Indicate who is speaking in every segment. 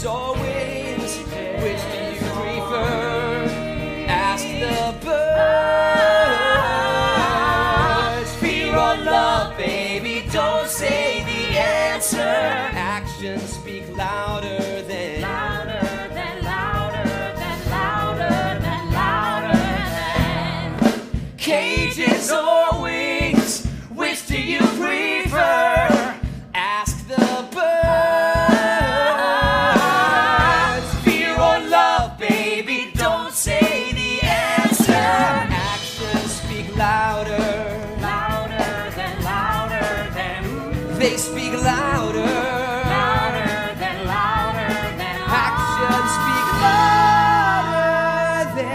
Speaker 1: or wings? Which do you prefer? Ask the birds. Fear or love, baby, don't say the answer. Actions speak louder than cages or wings. Which do you prefer? Ask the birds. Fear or love, baby, don't say the answer. Actions speak louder than they speak louder than actions speak louder than.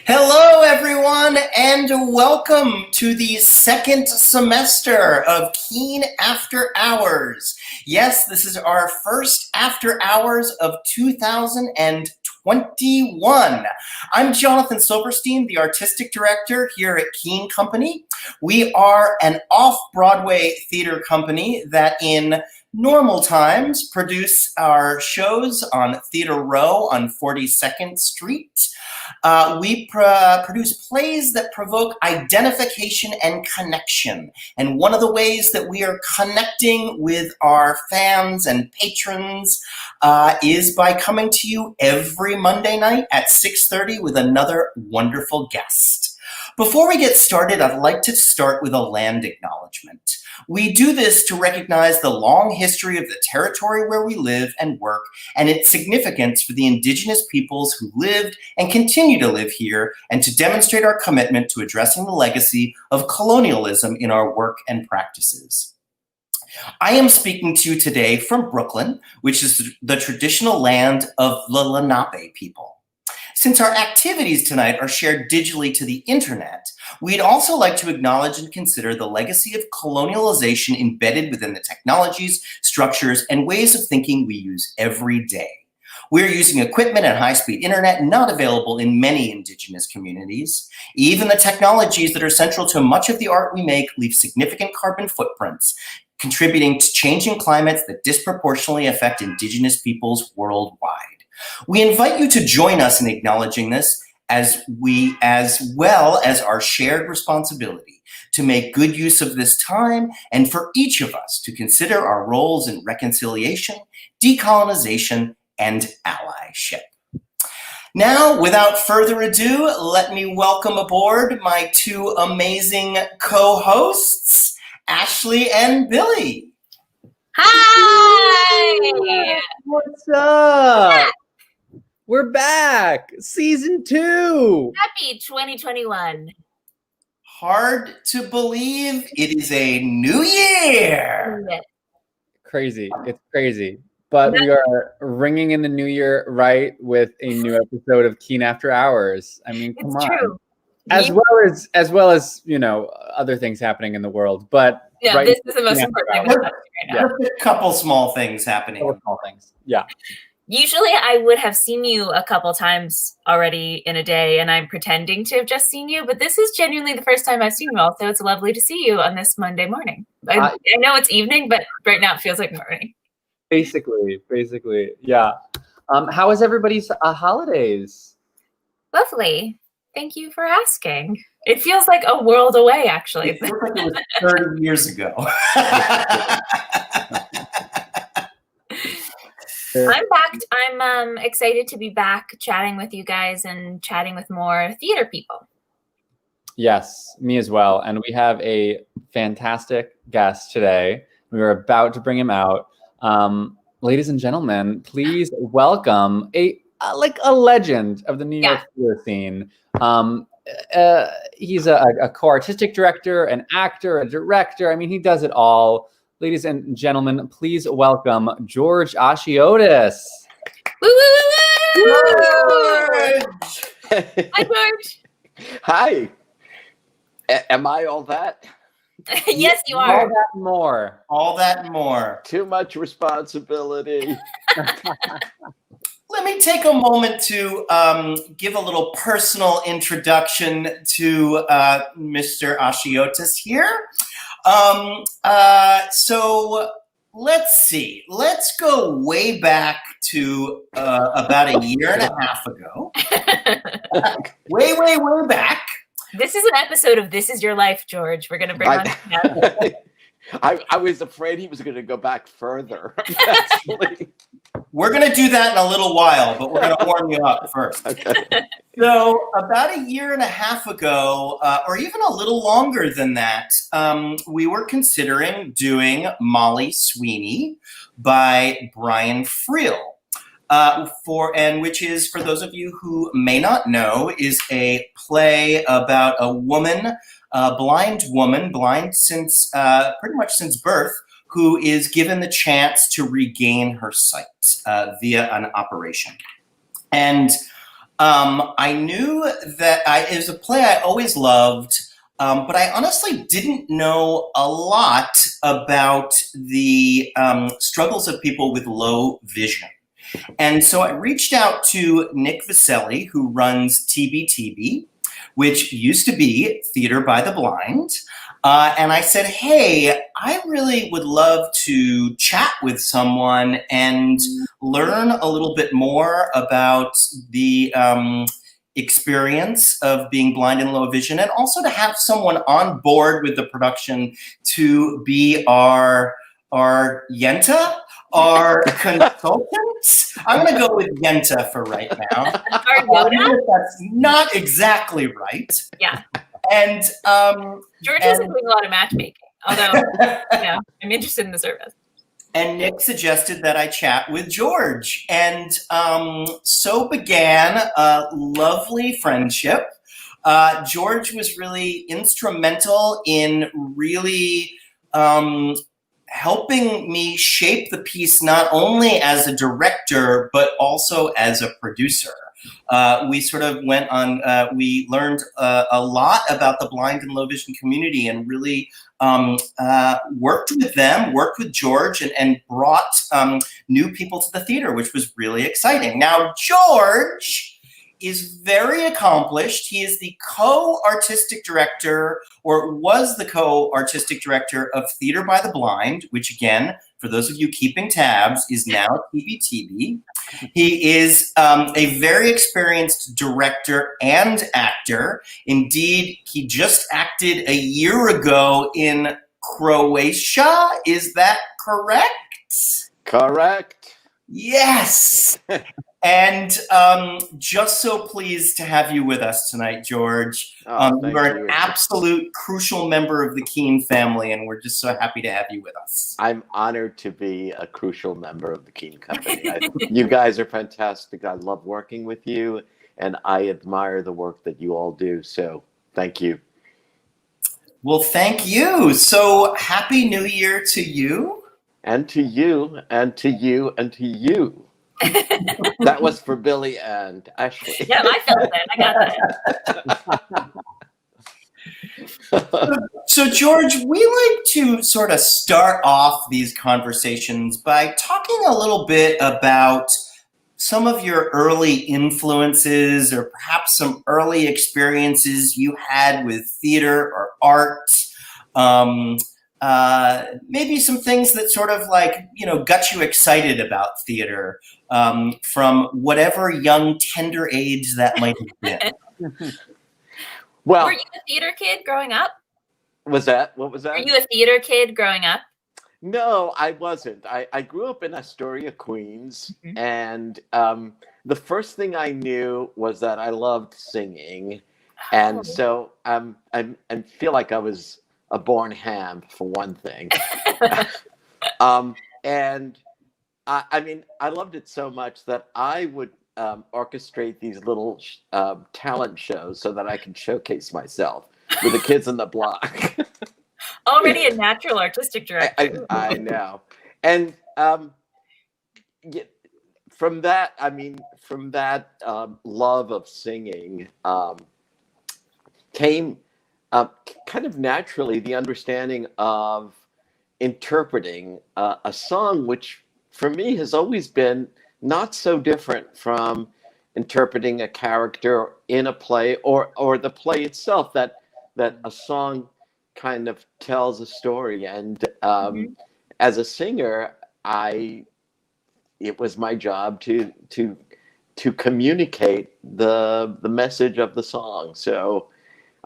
Speaker 2: Hello, everyone, and welcome to the second semester of Keen After Hours. Yes, this is our first After Hours of 2021. I'm Jonathan Silverstein, the artistic director here at Keen Company. We are an off-Broadway theater company that in normal times produce our shows on Theater Row on 42nd Street. We produce plays that provoke identification and connection. And one of the ways that we are connecting with our fans and patrons is by coming to you every Monday night at 6:30 with another wonderful guest. Before we get started, I'd like to start with a land acknowledgement. We do this to recognize the long history of the territory where we live and work and its significance for the Indigenous peoples who lived and continue to live here, and to demonstrate our commitment to addressing the legacy of colonialism in our work and practices. I am speaking to you today from Brooklyn, which is the traditional land of the Lenape people. Since our activities tonight are shared digitally to the internet, we'd also like to acknowledge and consider the legacy of colonialization embedded within the technologies, structures, and ways of thinking we use every day. We're using equipment and high-speed internet not available in many Indigenous communities. Even the technologies that are central to much of the art we make leave significant carbon footprints, contributing to changing climates that disproportionately affect Indigenous peoples worldwide. We invite you to join us in acknowledging this as well as our shared responsibility to make good use of this time, and for each of us to consider our roles in reconciliation, decolonization, and allyship. Now, without further ado, let me welcome aboard my two amazing co-hosts, Ashley and Billy.
Speaker 3: Hi!
Speaker 4: What's up? We're back. Season 2.
Speaker 3: Happy 2021.
Speaker 2: Hard to believe it is a new year.
Speaker 4: Crazy. It's crazy. But we are ringing in the new year right with a new episode of Keen After Hours. I mean, come on.
Speaker 3: True.
Speaker 4: As well as, you know, other things happening in the world. But
Speaker 3: yeah,
Speaker 4: right,
Speaker 3: this is the most important thing that's happening right now.
Speaker 2: A couple small things happening.
Speaker 4: Small things. Yeah.
Speaker 3: Usually I would have seen you a couple times already in a day, and I'm pretending to have just seen you, but this is genuinely the first time I've seen you all, so it's lovely to see you on this Monday morning. I know it's evening, but right now it feels like morning.
Speaker 4: Basically, yeah. How was everybody's holidays?
Speaker 3: Lovely. Thank you for asking. It feels like a world away, actually.
Speaker 2: It feels like it was 30 years ago.
Speaker 3: I'm back. I'm excited to be back chatting with you guys and chatting with more theater people.
Speaker 4: Yes, me as well. And we have a fantastic guest today. We are about to bring him out. Ladies and gentlemen, please welcome a legend of the New York theater scene. He's a co-artistic director, an actor, a director. I mean, he does it all. Ladies and gentlemen, please welcome George Ashiotis.
Speaker 3: Woo, woo, woo, woo! Hi, George.
Speaker 5: Hi. Am I all that?
Speaker 3: Yes, you are.
Speaker 4: All that more.
Speaker 2: All that and more.
Speaker 5: Too much responsibility.
Speaker 2: let me take a moment to give a little personal introduction to Mr. Ashiotis here. So let's see. Let's go way back to about a year and a half ago. way back.
Speaker 3: This is an episode of This Is Your Life, George. We're going to bring on
Speaker 5: I was afraid he was going to go back further. Actually.
Speaker 2: We're going to do that in a little while, but we're going to warm you up first.
Speaker 5: Okay.
Speaker 2: So about a year and a half ago, or even a little longer than that, we were considering doing Molly Sweeney by Brian Friel. Which is, for those of you who may not know, is a play about a woman, a blind woman, blind since pretty much since birth, who is given the chance to regain her sight via an operation. And I knew that it was a play I always loved, but I honestly didn't know a lot about the struggles of people with low vision. And so I reached out to Nick Viselli, who runs TBTB, which used to be Theater by the Blind. And I said, hey, I really would love to chat with someone and learn a little bit more about the experience of being blind and low vision, and also to have someone on board with the production to be our Yenta, our consultants. I'm going to go with Yenta for right now.
Speaker 3: Our Yoda?
Speaker 2: That's not exactly right.
Speaker 3: Yeah.
Speaker 2: And
Speaker 3: George isn't doing a lot of matchmaking, although I'm interested in the service.
Speaker 2: And Nick suggested that I chat with George. And so began a lovely friendship. George was really instrumental in really helping me shape the piece, not only as a director, but also as a producer. We sort of went on, we learned a lot about the blind and low vision community, and really worked with them, worked with George, and brought new people to the theater, which was really exciting. Now, George is very accomplished. He is the co-artistic director, or was the co-artistic director of Theater by the Blind, which again, for those of you keeping tabs, is now TBTB. He is a very experienced director and actor. Indeed, he just acted a year ago in Croatia. Is that correct?
Speaker 5: Correct.
Speaker 2: Yes. And just so pleased to have you with us tonight, George. You are an absolute crucial member of the Keene family, and we're just so happy to have you with us.
Speaker 5: I'm honored to be a crucial member of the Keene Company. You guys are fantastic. I love working with you, and I admire the work that you all do. So thank you.
Speaker 2: Well, thank you. So happy New Year to you.
Speaker 5: And to you, and to you, and to you. That was for Billy and Ashley.
Speaker 3: Yeah, I felt that. I got
Speaker 2: that. So, George, we like to sort of start off these conversations by talking a little bit about some of your early influences, or perhaps some early experiences you had with theater or art. Maybe some things that sort of got you excited about theater from whatever young, tender age that might have been.
Speaker 5: Well,
Speaker 3: were you a theater kid growing up?
Speaker 5: What was that? Were
Speaker 3: you a theater kid growing up?
Speaker 5: No, I wasn't. I grew up in Astoria, Queens, and the first thing I knew was that I loved singing, and so I feel like I was a born ham, for one thing. And I mean, I loved it so much that I would orchestrate these little talent shows so that I could showcase myself with the kids in the block.
Speaker 3: Already a natural artistic director.
Speaker 5: I know. And from that love of singing came kind of naturally the understanding of interpreting a song, which for me has always been not so different from interpreting a character in a play or the play itself, that a song kind of tells a story. And as a singer, it was my job to communicate the message of the song. So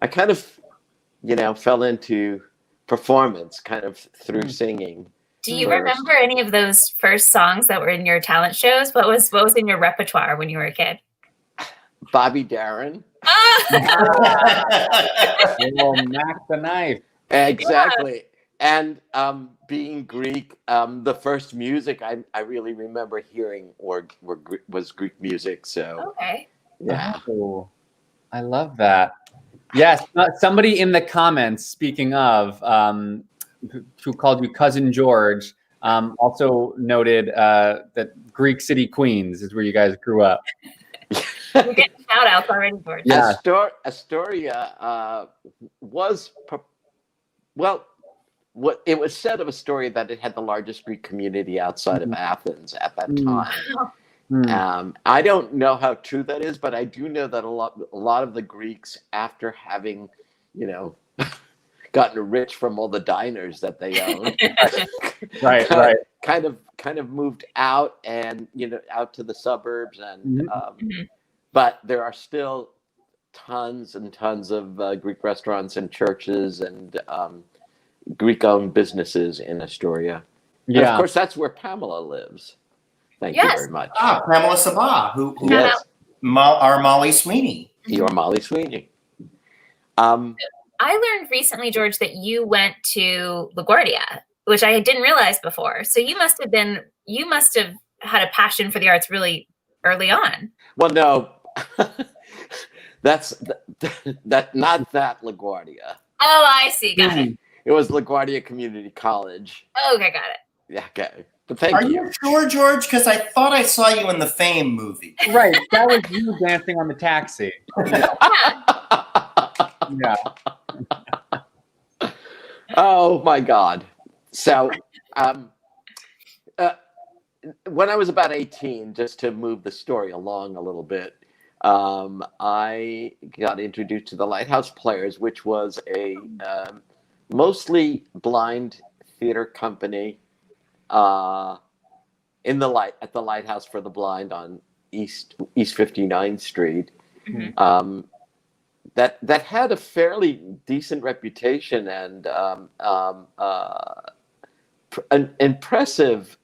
Speaker 5: I kind of, fell into performance kind of through singing.
Speaker 3: Do you remember any of those first songs that were in your talent shows? What was in your repertoire when you were a kid?
Speaker 5: Bobby Darin.
Speaker 4: Mac the Knife.
Speaker 5: Exactly. Yeah. And being Greek, the first music I really remember hearing was Greek music. So
Speaker 3: okay.
Speaker 5: Yeah.
Speaker 4: Oh, I love that. Yes, somebody in the comments, speaking of, who called you Cousin George, also noted that Greek City, Queens is where you guys grew up.
Speaker 3: We're getting shout outs already, George.
Speaker 4: Yeah.
Speaker 5: Astoria was, it was said of Astoria that it had the largest Greek community outside of Athens at that time. I don't know how true that is, but I do know that a lot of the Greeks, after having, gotten rich from all the diners that they owned,
Speaker 4: right,
Speaker 5: kind of moved out and out to the suburbs, and but there are still tons and tons of Greek restaurants and churches and Greek-owned businesses in Astoria. Yeah, and of course that's where Pamela lives. Thank you very much.
Speaker 2: Pamela Sabah, who
Speaker 5: yes.
Speaker 2: Our Molly Sweeney.
Speaker 5: Your Molly Sweeney.
Speaker 3: I learned recently, George, that you went to LaGuardia, which I didn't realize before. So you must have had a passion for the arts really early on.
Speaker 5: Well, no, that's not that LaGuardia.
Speaker 3: Oh, I see. Got it.
Speaker 5: It was LaGuardia Community College.
Speaker 3: Okay, got it.
Speaker 5: Yeah, okay. But thank you.
Speaker 2: Are you sure, George? Because I thought I saw you in the Fame movie.
Speaker 4: Right, that was you dancing on the taxi. Yeah.
Speaker 5: Oh my God. So, when I was about 18, just to move the story along a little bit, I got introduced to the Lighthouse Players, which was a mostly blind theater company at the Lighthouse for the Blind on East 59th Street. That had a fairly decent reputation and an impressive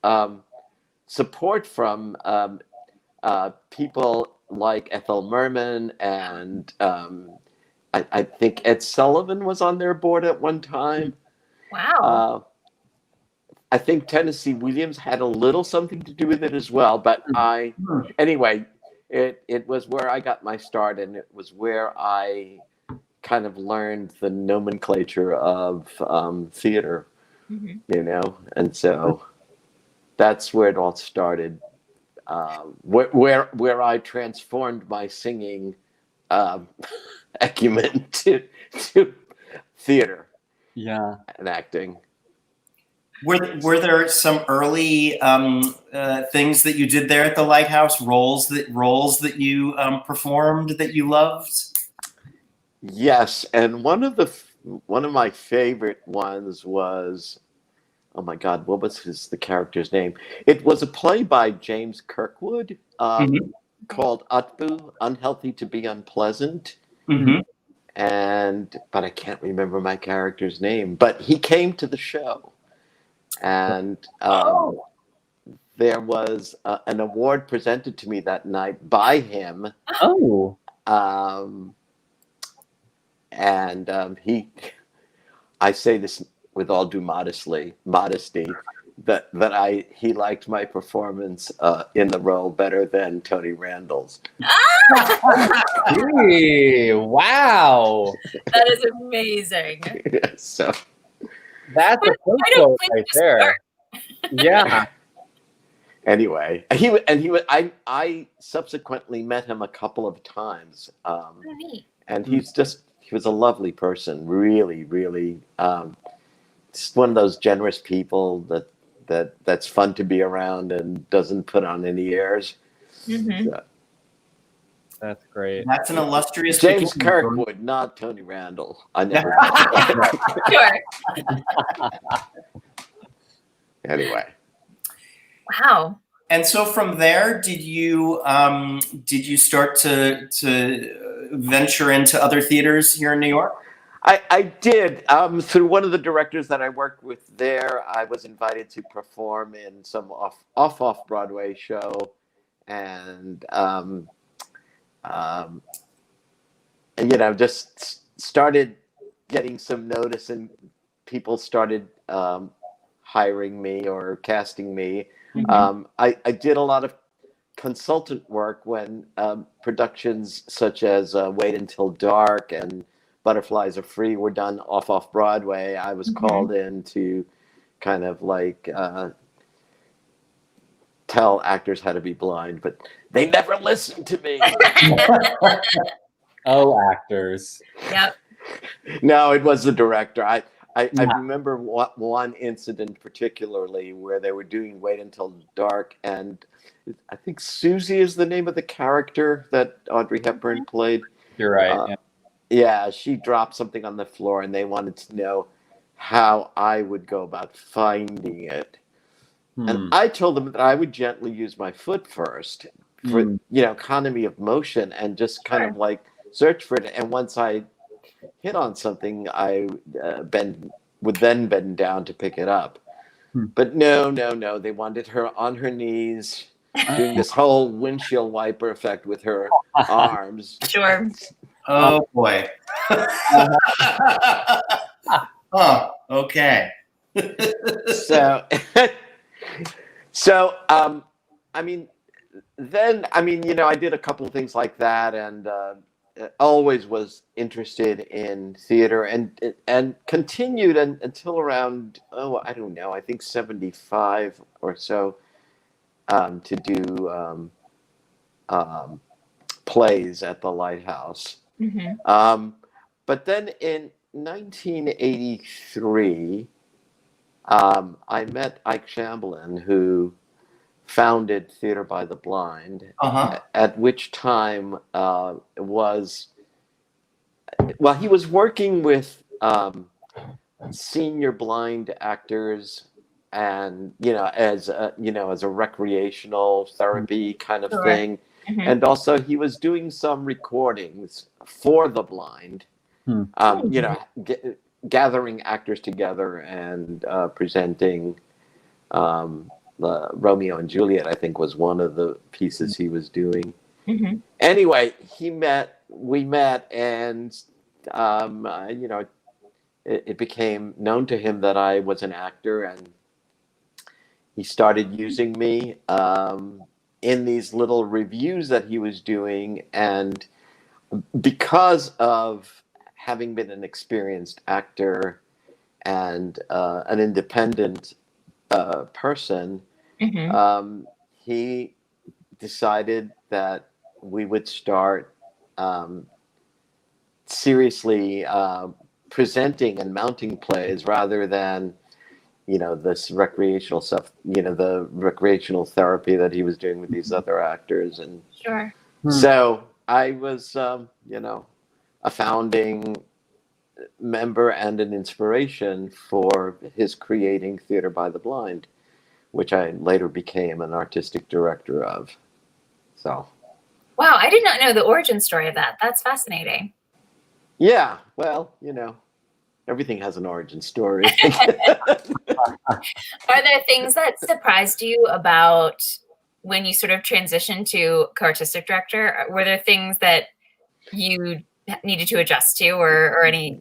Speaker 5: support from people like Ethel Merman, and I think Ed Sullivan was on their board at one time.
Speaker 3: Wow.
Speaker 5: I think Tennessee Williams had a little something to do with it as well, but anyway, it was where I got my start, and it was where I kind of learned the nomenclature of theater, and so that's where it all started. Where I transformed my singing acumen to theater, and acting.
Speaker 2: Were there some early things that you did there at the Lighthouse? Roles that you performed that you loved?
Speaker 5: Yes, and one of my favorite ones was, oh my God, what was the character's name? It was a play by James Kirkwood called Utbu, Unhealthy to be Unpleasant. But I can't remember my character's name. But he came to the show. And there was an award presented to me that night by him. I say this with all due modesty, that he liked my performance in the role better than Tony Randall's.
Speaker 4: Hey, wow,
Speaker 3: that is amazing.
Speaker 5: So.
Speaker 4: That's a quote right there. Yeah.
Speaker 5: Anyway, I subsequently met him a couple of times, and he was a lovely person. Really, really, just one of those generous people that's fun to be around and doesn't put on any airs.
Speaker 3: Mm-hmm.
Speaker 5: So,
Speaker 4: That's great.
Speaker 2: That's an illustrious
Speaker 5: James
Speaker 2: beginning.
Speaker 5: Kirkwood, not Tony Randall. I never.
Speaker 3: Sure.
Speaker 5: Anyway.
Speaker 3: Wow.
Speaker 2: And so from there, did you start to venture into other theaters here in New York?
Speaker 5: I did. Through one of the directors that I worked with there, I was invited to perform in some off Broadway show, and just started getting some notice, and people started hiring me or casting me.
Speaker 3: Mm-hmm.
Speaker 5: I did a lot of consultant work when productions such as Wait Until Dark and Butterflies Are Free were done off Broadway. I was called in to kind of like tell actors how to be blind, but they never listened to me.
Speaker 4: Oh, actors.
Speaker 3: Yep.
Speaker 5: No, it was the director. I remember one incident particularly where they were doing Wait Until Dark, and I think Susie is the name of the character that Audrey Hepburn played.
Speaker 4: You're right.
Speaker 5: Yeah, she dropped something on the floor, and they wanted to know how I would go about finding it. And I told them that I would gently use my foot first for economy of motion, and just kind of like search for it. And once I hit on something, I would then bend down to pick it up. But no, they wanted her on her knees doing this whole windshield wiper effect with her arms.
Speaker 3: Sure.
Speaker 2: Oh boy. Oh, okay.
Speaker 5: So I did a couple of things like that, and always was interested in theater, and continued until around I don't know, I think 75 or so, to do plays at the Lighthouse. But then in 1983, I met Ike Shamblin, who founded Theater by the Blind, at which time he was working with senior blind actors, and as a recreational therapy kind of thing. And also he was doing some recordings for the blind, gathering actors together and presenting the Romeo and Juliet, I think, was one of the pieces he was doing. Anyway, we met, and it became known to him that I was an actor, and he started using me in these little reviews that he was doing. And because of having been an experienced actor and an independent person, he decided that we would start seriously presenting and mounting plays rather than this recreational stuff, the recreational therapy that he was doing with these other actors. And so I was a founding member and an inspiration for his creating Theater by the Blind, which I later became an artistic director of. So,
Speaker 3: wow, I did not know the origin story of that. That's fascinating.
Speaker 5: Yeah, well, everything has an origin story.
Speaker 3: Are there things that surprised you about when you sort of transitioned to co-artistic director? Were there things that you needed to adjust to, or any,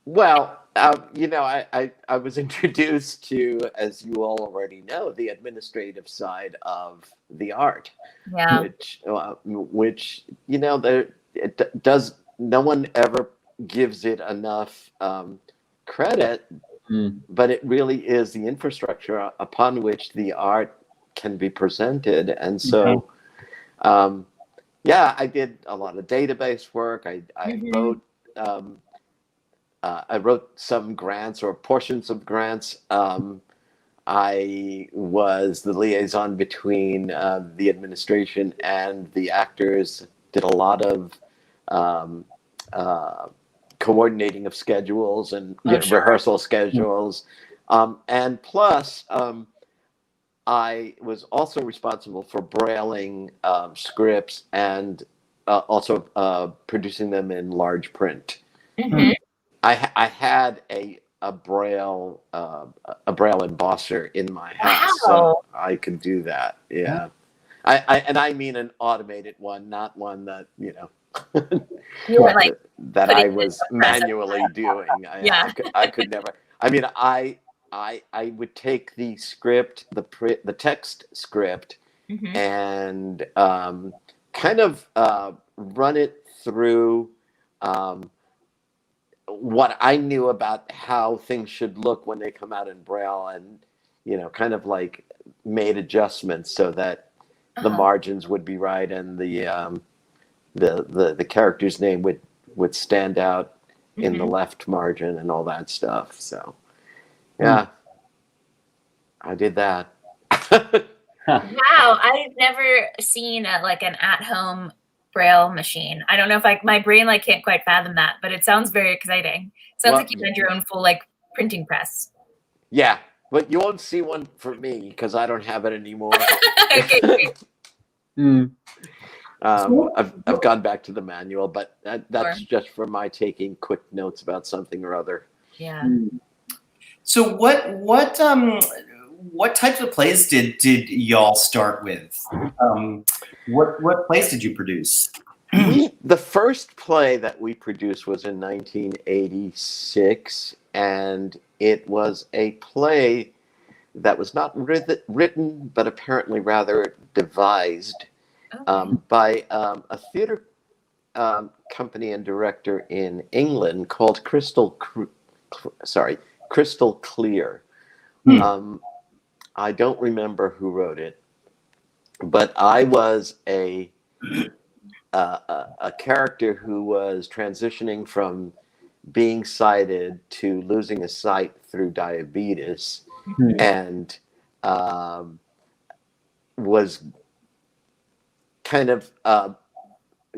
Speaker 3: Well,
Speaker 5: I was introduced to, as you all already know, the administrative side of the art, which it does. No one ever gives it enough credit, but it really is the infrastructure upon which the art can be presented. And so, I did a lot of database work. I wrote some grants or portions of grants. I was the liaison between the administration and the actors. Did a lot of coordinating of schedules and rehearsal schedules, and plus I was also responsible for brailing scripts and also producing them in large print.
Speaker 3: Mhm.
Speaker 5: I had a braille embosser in my house,
Speaker 3: Wow.
Speaker 5: so I could do that. Yeah, I mean an automated one, not one that
Speaker 3: You were like
Speaker 5: that I was manually doing. I could never. I mean, I would take the script, the text script, and kind of run it through what I knew about how things should look when they come out in Braille, and kind of like made adjustments so that the margins would be right and the character's name would stand out in the left margin and all that stuff. So yeah, I did that.
Speaker 3: Wow, I've never seen like an at-home Braille machine. I don't know if my brain can't quite fathom that, but it sounds very exciting. Sounds like you had your own full printing press.
Speaker 5: Yeah, but you won't see one for me because I don't have it anymore.
Speaker 3: Okay, great.
Speaker 5: I've gone back to the manual, but that's just for my taking quick notes about something or other.
Speaker 3: Yeah.
Speaker 2: So what types of plays did y'all start with? What plays did you produce?
Speaker 5: The first play that we produced was in 1986, and it was a play that was not written, but apparently rather devised by a theater company and director in England called Crystal Clear. I don't remember who wrote it, but I was a character who was transitioning from being sighted to losing his sight through diabetes, and was kind of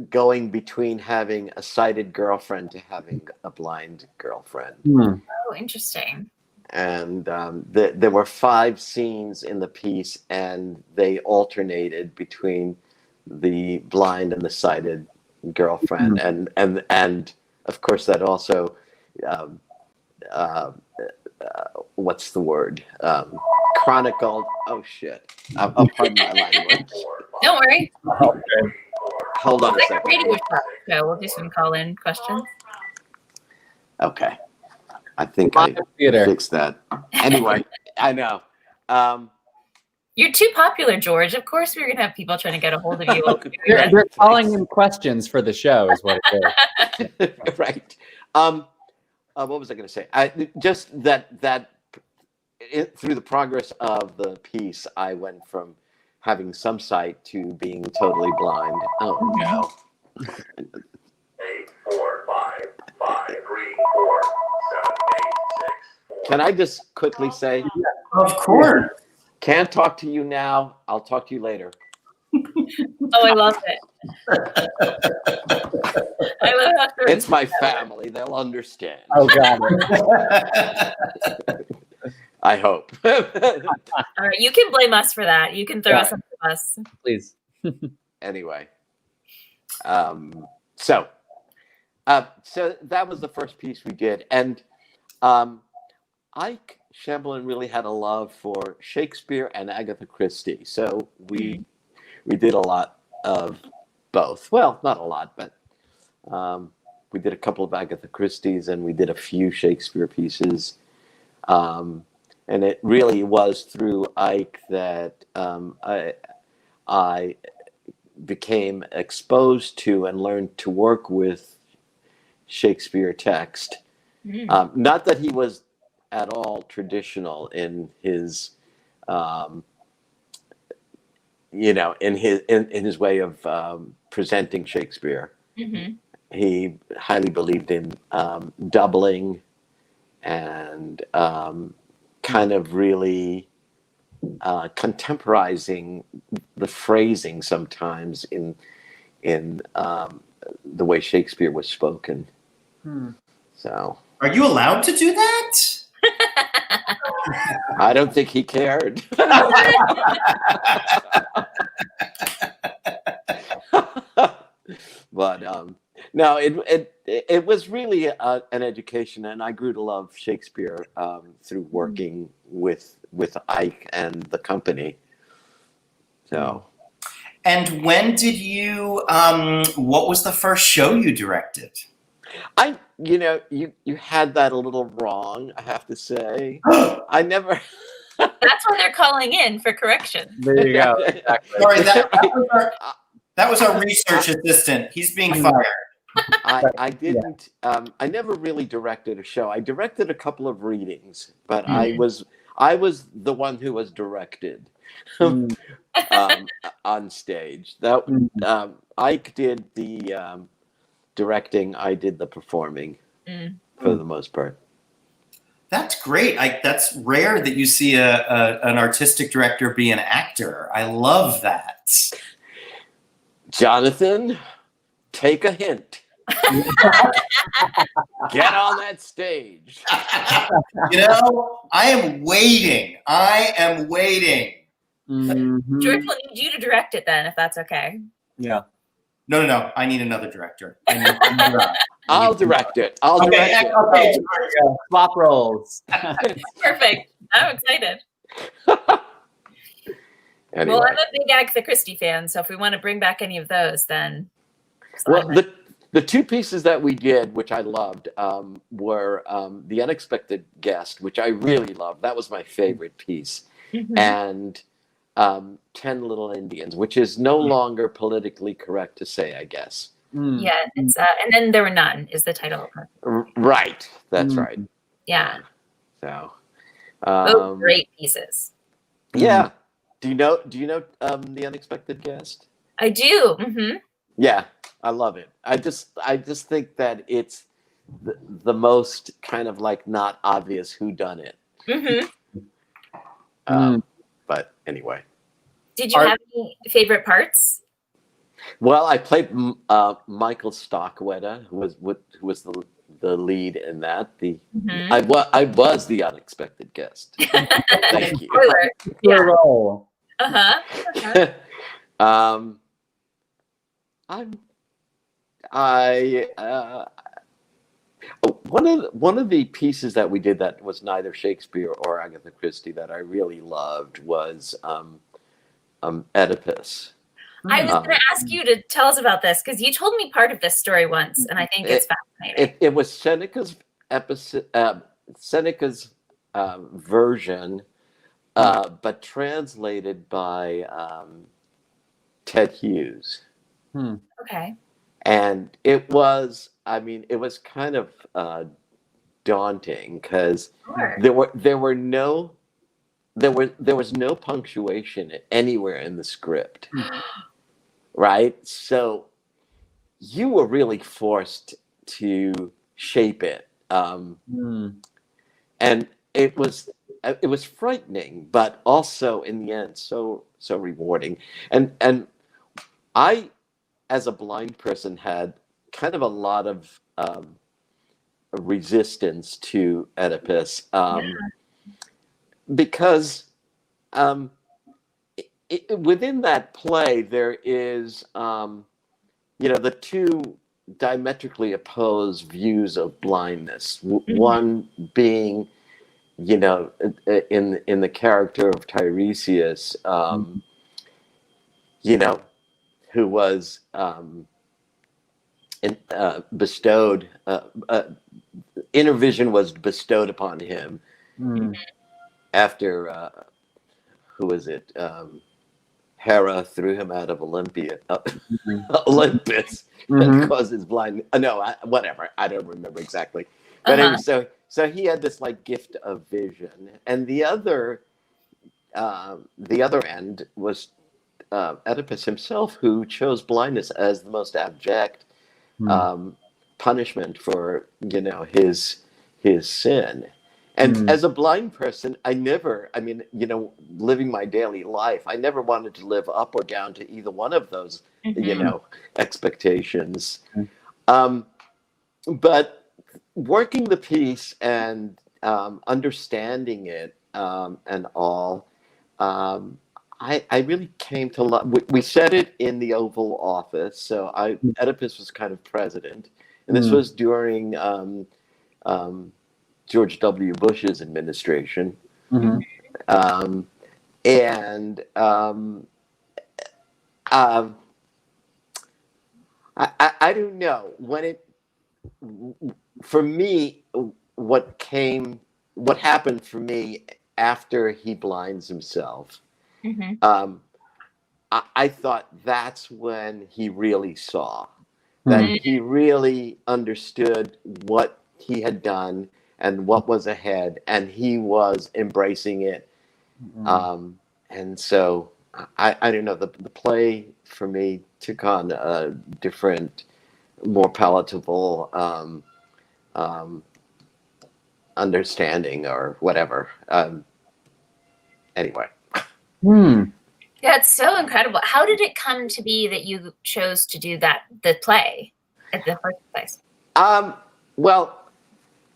Speaker 5: going between having a sighted girlfriend to having a blind girlfriend.
Speaker 3: Oh, interesting.
Speaker 5: And there were 5 scenes in the piece, and they alternated between the blind and the sighted girlfriend, and of course that also what's the word, chronicled. Oh shit! I'll pardon my language.
Speaker 3: Don't worry.
Speaker 4: Okay.
Speaker 5: Hold on a second.
Speaker 3: Radio show. We'll do some call-in questions.
Speaker 5: Okay. I think I fixed that. Anyway, I know.
Speaker 3: You're too popular, George. Of course we're going to have people trying to get a hold of you.
Speaker 4: They're calling in questions for the show is what it is.
Speaker 5: Right. What was I going to say? Just that through the progress of the piece, I went from having some sight to being totally blind. Oh, no.
Speaker 6: 8, 4, 5, 5, 3, 4, 7, 8, 6.
Speaker 5: Can I just quickly say?
Speaker 2: Of course.
Speaker 5: Can't talk to you now. I'll talk to you later.
Speaker 3: Oh, I love it. I love how
Speaker 5: It's my family. They'll understand.
Speaker 4: Oh, God.
Speaker 5: I hope.
Speaker 3: All right, you can blame us for that. You can throw us under the bus.
Speaker 4: Please.
Speaker 5: Anyway. So that was the first piece we did. And Ike Shamblin really had a love for Shakespeare and Agatha Christie. So we did a lot of both. Well, not a lot, but we did a couple of Agatha Christie's and we did a few Shakespeare pieces. And it really was through Ike that I became exposed to and learned to work with Shakespeare text. Not that he was at all traditional in his, in his way of presenting Shakespeare. He highly believed in doubling and kind of really contemporizing the phrasing sometimes in the way Shakespeare was spoken. So,
Speaker 2: are you allowed to do that?
Speaker 5: I don't think he cared. But no, it was really an education, and I grew to love Shakespeare through working with Ike and the company. So,
Speaker 2: and when did you? What was the first show you directed?
Speaker 5: You had that a little wrong, I have to say. I never.
Speaker 3: That's why they're calling in for correction.
Speaker 4: There you go. Exactly.
Speaker 2: Sorry, that was our research assistant. He's being fired.
Speaker 5: I didn't. I never really directed a show. I directed a couple of readings, but I was the one who was directed on stage. That Ike did the directing. I did the performing for the most part.
Speaker 2: That's great. That's rare that you see an artistic director be an actor. I love that.
Speaker 5: Jonathan, take a hint. Get on that stage.
Speaker 3: Mm-hmm.
Speaker 2: I am waiting.
Speaker 3: George will need you to direct it then, if that's okay.
Speaker 4: Yeah.
Speaker 2: No. I need another director.
Speaker 5: I'll direct it.
Speaker 2: Okay.
Speaker 4: Swap roles.
Speaker 3: Perfect. I'm excited.
Speaker 5: Anyway.
Speaker 3: Well, I'm a big Agatha Christie fan, so if we want to bring back any of those, then.
Speaker 5: Well, the two pieces that we did, which I loved, were The Unexpected Guest, which I really loved. That was my favorite piece. And 10 Little Indians, which is no longer politically correct to say, I guess.
Speaker 3: Yeah, it's and then There Were None is the title of it.
Speaker 5: Right, that's right.
Speaker 3: Yeah.
Speaker 5: So,
Speaker 3: both great pieces.
Speaker 5: Yeah. Do you know The Unexpected Guest?
Speaker 3: I do. Mm-hmm.
Speaker 5: Yeah, I love it. I just think that it's the most kind of like not obvious whodunit. But anyway.
Speaker 3: Did you have any favorite parts?
Speaker 5: Well, I played Michael Stockweta, who was the lead in that. I was the unexpected guest. Thank you.
Speaker 3: Spoiler.
Speaker 4: Your role.
Speaker 5: One of the pieces that we did that was neither Shakespeare or Agatha Christie that I really loved was Oedipus.
Speaker 3: I was going to ask you to tell us about this because you told me part of this story once, and I think it's fascinating.
Speaker 5: It was Seneca's version, but translated by Ted Hughes.
Speaker 3: Okay.
Speaker 5: And it was kind of daunting because there was no punctuation anywhere in the script. Right? So you were really forced to shape it. And it was frightening, but also in the end so rewarding. And I, as a blind person, had kind of a lot of resistance to Oedipus because within that play there is the two diametrically opposed views of blindness. One being in the character of Tiresias, who was bestowed, inner vision was bestowed upon him after, who was it? Hera threw him out of Olympus and caused his blind. Whatever. I don't remember exactly. But anyway, so he had this like gift of vision, and the other end was Oedipus himself, who chose blindness as the most abject punishment for his sin, And as a blind person, living my daily life, I never wanted to live up or down to either one of those, expectations. But working the piece and understanding it and all, I really came to love. We said it in the Oval Office, so Oedipus was kind of president, and this was during George W. Bush's administration, I don't know when for me, what happened for me after he blinds himself. I thought that's when he really saw that he really understood what he had done and what was ahead, and he was embracing it. And so I don't know, the play for me took on a different, more palatable understanding or whatever. Anyway.
Speaker 3: Yeah, it's so incredible. How did it come to be that you chose to do the play at the first place?
Speaker 5: Well,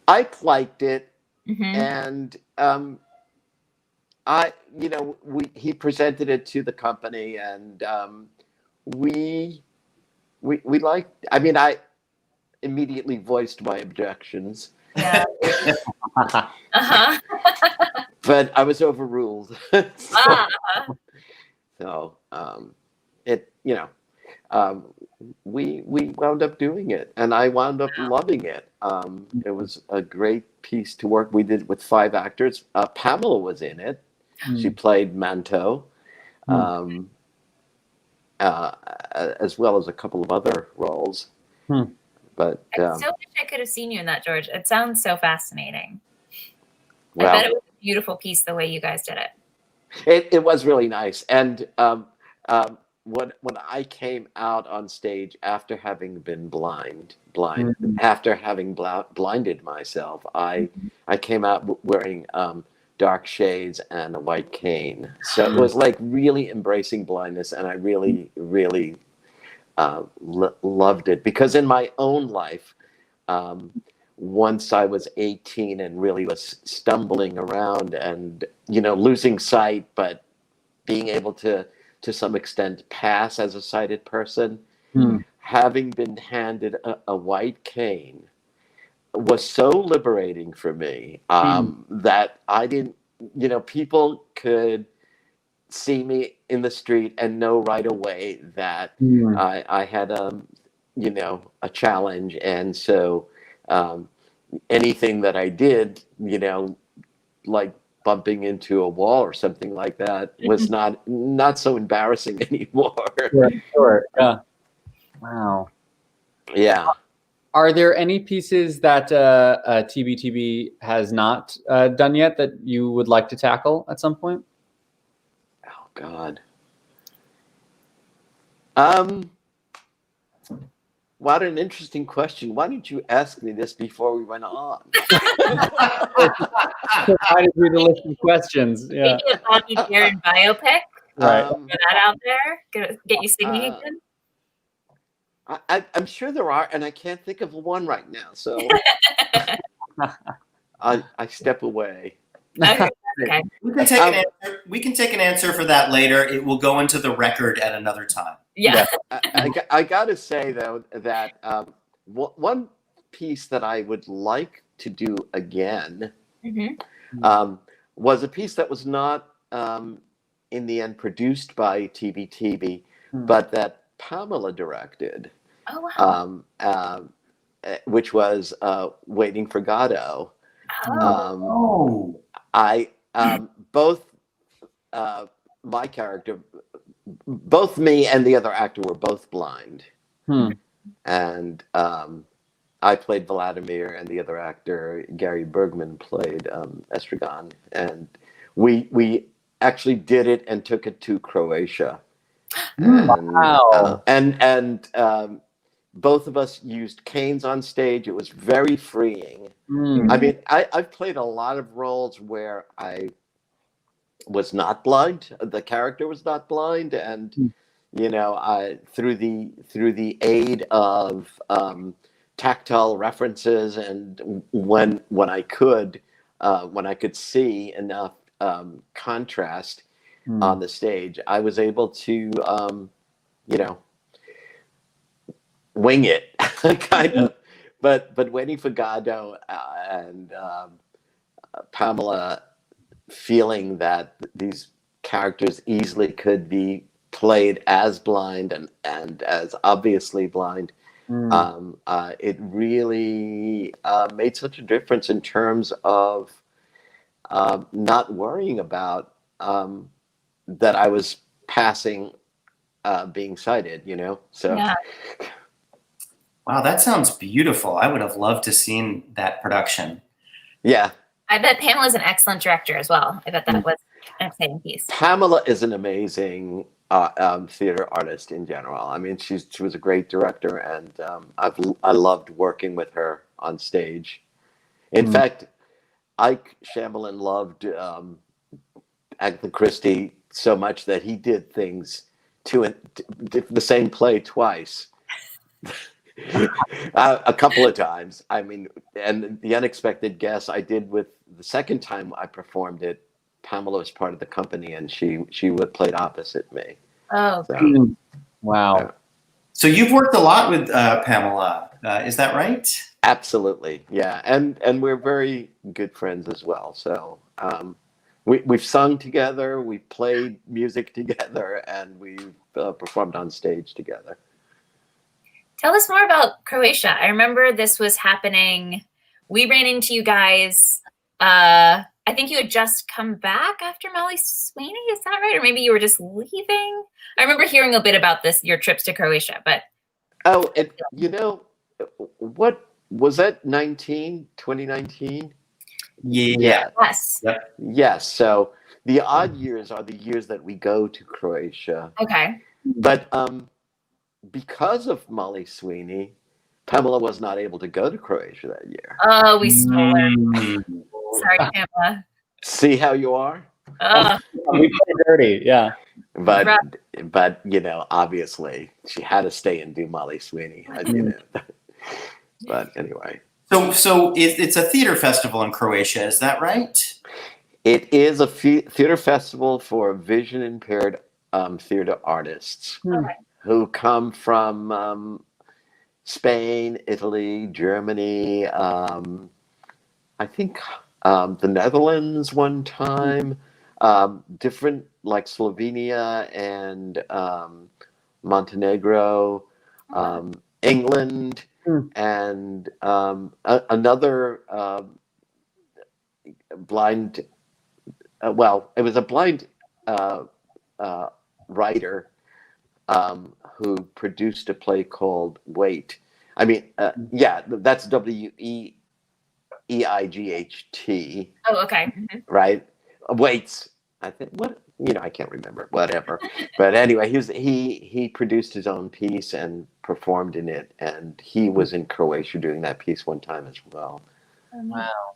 Speaker 5: I liked it, and he presented it to the company, and we liked. I mean, I immediately voiced my objections.
Speaker 3: Yeah.
Speaker 5: But I was overruled. So we wound up doing it, and I wound up loving it. It was a great piece to work. We did it with 5 actors. Pamela was in it. She played Manto, as well as a couple of other roles. But
Speaker 3: I so wish I could have seen you in that, George. It sounds so fascinating.
Speaker 5: Well,
Speaker 3: I bet it was a beautiful piece the way you guys did it.
Speaker 5: It was really nice. And when I came out on stage after having been after having blinded myself, I came out wearing dark shades and a white cane. So it was like really embracing blindness, and I really, really loved it, because in my own life, once I was 18 and really was stumbling around and, losing sight, but being able to some extent pass as a sighted person, having been handed a white cane was so liberating for me, that I didn't, people could see me in the street and know right away that I had a challenge. And so anything that I did, like bumping into a wall or something like that, was not so embarrassing anymore.
Speaker 4: Sure. Yeah. Wow.
Speaker 5: Yeah.
Speaker 4: Are there any pieces that TBTB has not done yet that you would like to tackle at some point?
Speaker 5: Oh God. What an interesting question. Why didn't you ask me this before we went on?
Speaker 4: Provided you the list of questions. Yeah.
Speaker 3: Maybe a Bobby Darin biopic.
Speaker 4: Right.
Speaker 3: Get that out there. Get you singing again.
Speaker 5: I'm sure there are, and I can't think of one right now. So I step away.
Speaker 3: Okay.
Speaker 2: We can take an answer for that later. It will go into the record at another time.
Speaker 3: Yeah.
Speaker 5: I got to say, though, that one piece that I would like to do again was a piece that was not, in the end, produced by TBTB, but that Pamela directed.
Speaker 3: Oh, wow.
Speaker 5: Which was Waiting for Godot. Both my character, both me and the other actor were both blind. And I played Vladimir, and the other actor, Gary Bergman, played Estragon. And we actually did it and took it to Croatia. And,
Speaker 4: wow.
Speaker 5: And both of us used canes on stage. It was very freeing.
Speaker 4: Mm.
Speaker 5: I mean, I've played a lot of roles where I was not blind. The character was not blind, and you know, through the aid of tactile references, and when I could see enough contrast on the stage, I was able to you know, wing it kind of. But waiting for Godot and Pamela feeling that these characters easily could be played as blind and as obviously blind, it really made such a difference in terms of not worrying about that I was passing being sighted, you know? So.
Speaker 3: Yeah.
Speaker 2: Wow, that sounds beautiful. I would have loved to seen that production.
Speaker 5: Yeah.
Speaker 3: I bet Pamela's an excellent director as well. I bet that was an exciting piece.
Speaker 5: Pamela is an amazing theater artist in general. I mean, she was a great director, and I loved working with her on stage. In fact, Ike Shyamalan loved Agatha Christie so much that he did things to the same play twice. A couple of times. I mean, and The Unexpected Guest I did with the second time I performed it. Pamela was part of the company, and she would played opposite me.
Speaker 3: Oh,
Speaker 5: So,
Speaker 3: great.
Speaker 4: Wow.
Speaker 2: So you've worked a lot with Pamela, is that right?
Speaker 5: absolutely, yeah, and we're very good friends as well. So we've sung together, we played music together, and we've performed on stage together.
Speaker 3: Tell us more about Croatia. I remember this was happening. We ran into you guys. I think you had just come back after Molly Sweeney. Is that right? Or maybe you were just leaving. I remember hearing a bit about this, your trips to Croatia, but.
Speaker 5: Oh, and you know, what was that 2019?
Speaker 2: Yeah.
Speaker 3: Yes.
Speaker 2: Yep.
Speaker 5: Yes. So the odd years are the years that we go to Croatia.
Speaker 3: Okay.
Speaker 5: But because of Molly Sweeney, Pamela was not able to go to Croatia that year.
Speaker 3: Oh, we stole her. Sorry, Pamela.
Speaker 5: See how you are?
Speaker 4: We play dirty, yeah.
Speaker 5: But you know, obviously, she had to stay and do Molly Sweeney. You know. But anyway.
Speaker 2: So it's a theater festival in Croatia, is that right?
Speaker 5: It is a theater festival for vision impaired theater artists who come from Spain, Italy, Germany, I think the Netherlands one time, different like Slovenia and Montenegro, England, and another blind, well, it was a blind writer who produced a play called Wait. I mean, yeah, that's Weight.
Speaker 3: Oh, okay.
Speaker 5: Right? Waits. I think what, you know, I can't remember. Whatever. But anyway, he produced his own piece and performed in it, and he was in Croatia doing that piece one time as well.
Speaker 4: Wow.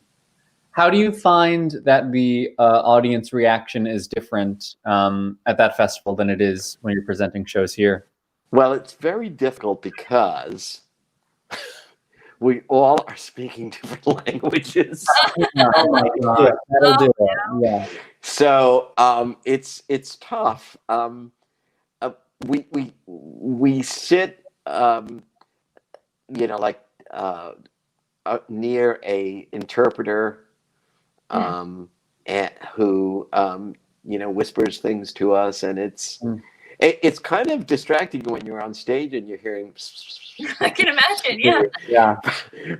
Speaker 4: How do you find that the audience reaction is different at that festival than it is when you're presenting shows here?
Speaker 5: Well, it's very difficult because we all are speaking different languages.
Speaker 4: Oh my God, that'll do it. Yeah.
Speaker 5: So it's tough. We sit, you know, like near a interpreter, and who you know, whispers things to us, and it's kind of distracting when you're on stage and you're hearing.
Speaker 3: I can imagine, yeah.
Speaker 4: Yeah.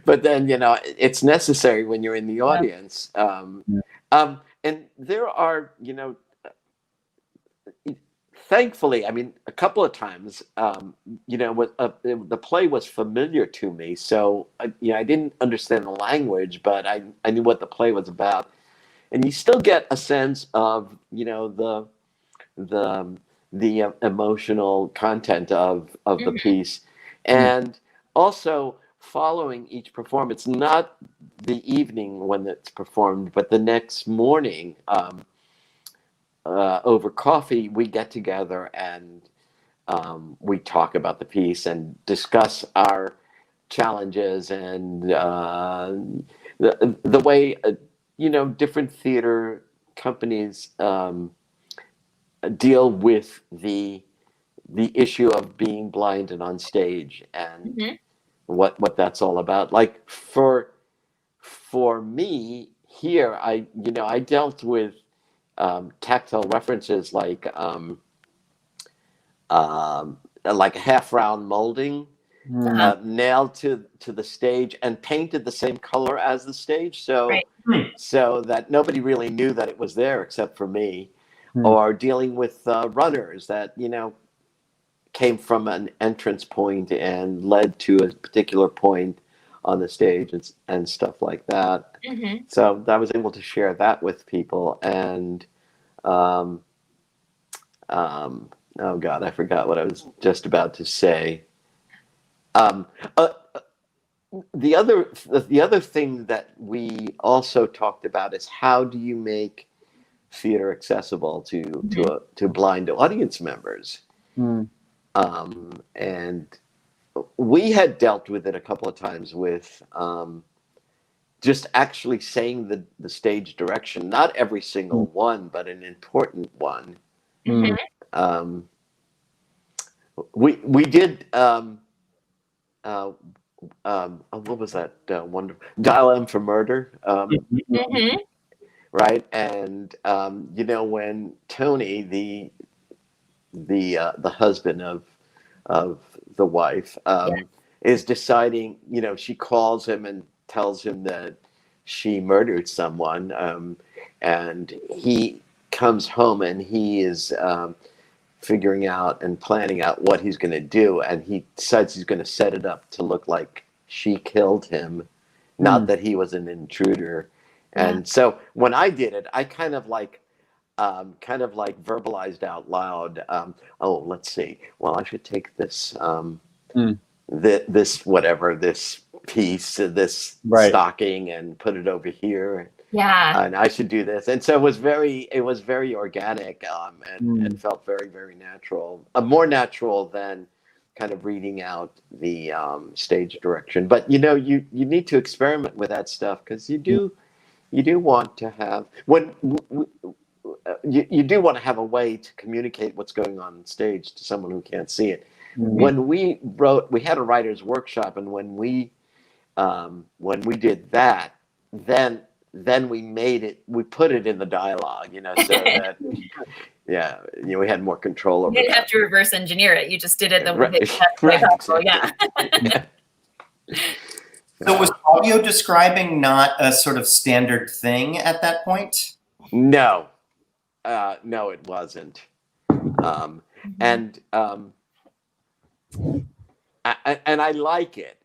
Speaker 5: But then, you know, it's necessary when you're in the audience. And there are, you know, thankfully, I mean, a couple of times, you know, the play was familiar to me. So, you know, I didn't understand the language, but I knew what the play was about. And you still get a sense of, you know, the emotional content of the piece. And also following each performance, not the evening when it's performed, but the next morning, over coffee, we get together and we talk about the piece and discuss our challenges and the way different theater companies deal with the issue of being blind and on stage and what that's all about. Like for me here, I dealt with tactile references like a half round molding nailed to the stage and painted the same color as the stage, so so that nobody really knew that it was there except for me. Or dealing with runners that came from an entrance point and led to a particular point on the stage and stuff like that. So I was able to share that with people. And oh God, I forgot what I was just about to say. The other thing that we also talked about is how do you make theater accessible to blind audience members. And we had dealt with it a couple of times with just actually saying the stage direction, not every single one, but an important one. We did what was that wonderful Dial M for Murder, right? And when Tony, the husband of the wife, is deciding, she calls him and tells him that she murdered someone, and he comes home and he is figuring out and planning out what he's going to do, and he decides he's going to set it up to look like she killed him, not that he was an intruder. And so when I did it, I kind of like verbalized out loud, let's see, well, I should take this this piece, this stocking, and put it over here. And I should do this. And so it was very organic, and felt very, very natural, more natural than kind of reading out the stage direction. But you need to experiment with that stuff, because you do want to have you do want to have a way to communicate what's going on stage to someone who can't see it. When we had a writer's workshop, and when we did that, then we put it in the dialogue, so that we had more control over it.
Speaker 3: You didn't have to reverse engineer it. You just did it the way possible.
Speaker 2: So was audio describing not a sort of standard thing at that point?
Speaker 5: No, it wasn't. And I like it.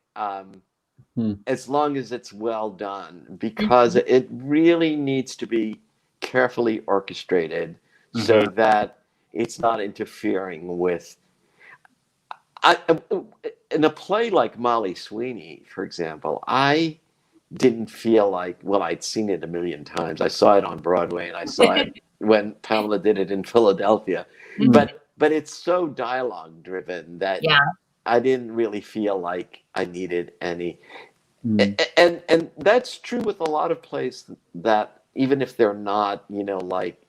Speaker 5: As long as it's well done, because it really needs to be carefully orchestrated so that it's not interfering with. In a play like Molly Sweeney, for example, I didn't feel like, well, I'd seen it a million times. I saw it on Broadway, and I saw it when Pamela did it in Philadelphia. But it's so dialogue driven that I didn't really feel like I needed any. And that's true with a lot of plays, that even if they're not, like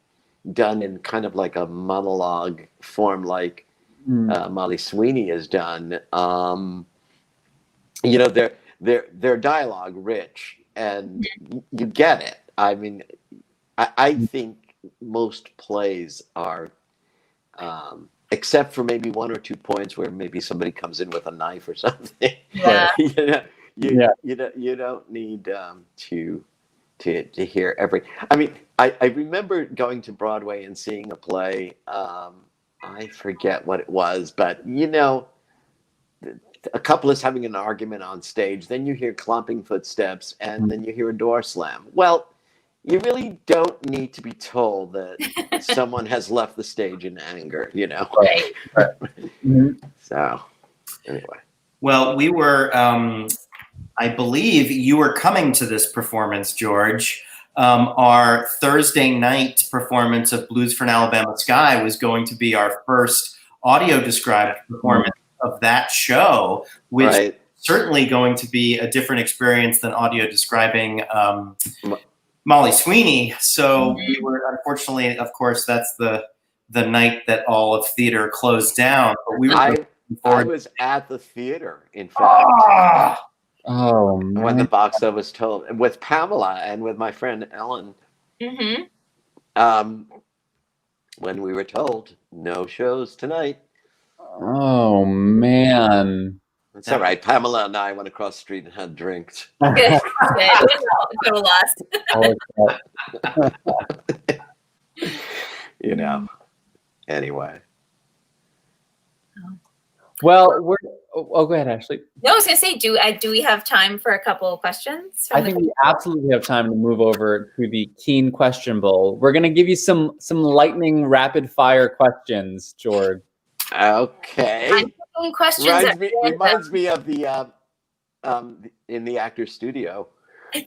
Speaker 5: done in kind of like a monologue form, like Molly Sweeney is done, they're dialogue rich, and you get it. I mean, I think most plays are, except for maybe one or 2 points where maybe somebody comes in with a knife or something. You don't need to hear every. I mean, I remember going to Broadway and seeing a play. I forget what it was, but a couple is having an argument on stage. Then you hear clomping footsteps, and then you hear a door slam. Well, you really don't need to be told that someone has left the stage in anger,
Speaker 3: Right.
Speaker 5: So, anyway.
Speaker 2: Well, we were, I believe you were coming to this performance, George. Our Thursday night performance of Blues for an Alabama Sky was going to be our first audio described performance of that show, which
Speaker 5: Right.
Speaker 2: is certainly going to be a different experience than audio describing Molly Sweeney. So we were, unfortunately, of course, that's the night that all of theater closed down. But we were
Speaker 5: I was at the theater, in fact.
Speaker 4: Oh,
Speaker 5: When the box set was told, with Pamela and with my friend Ellen, when we were told no shows tonight.
Speaker 4: Oh man,
Speaker 5: it's all right. Pamela and I went across the street and had drinks.
Speaker 3: Good. Total loss.
Speaker 5: You know. Anyway.
Speaker 4: Well, we're. Oh, go ahead, Ashley.
Speaker 3: No, I was gonna say, do we have time for a couple of questions?
Speaker 4: I think we absolutely have time to move over to the Keen Question Bowl. We're gonna give you some lightning rapid fire questions, George.
Speaker 5: Okay.
Speaker 3: Questions.
Speaker 5: Reminds me of the in the Actors Studio.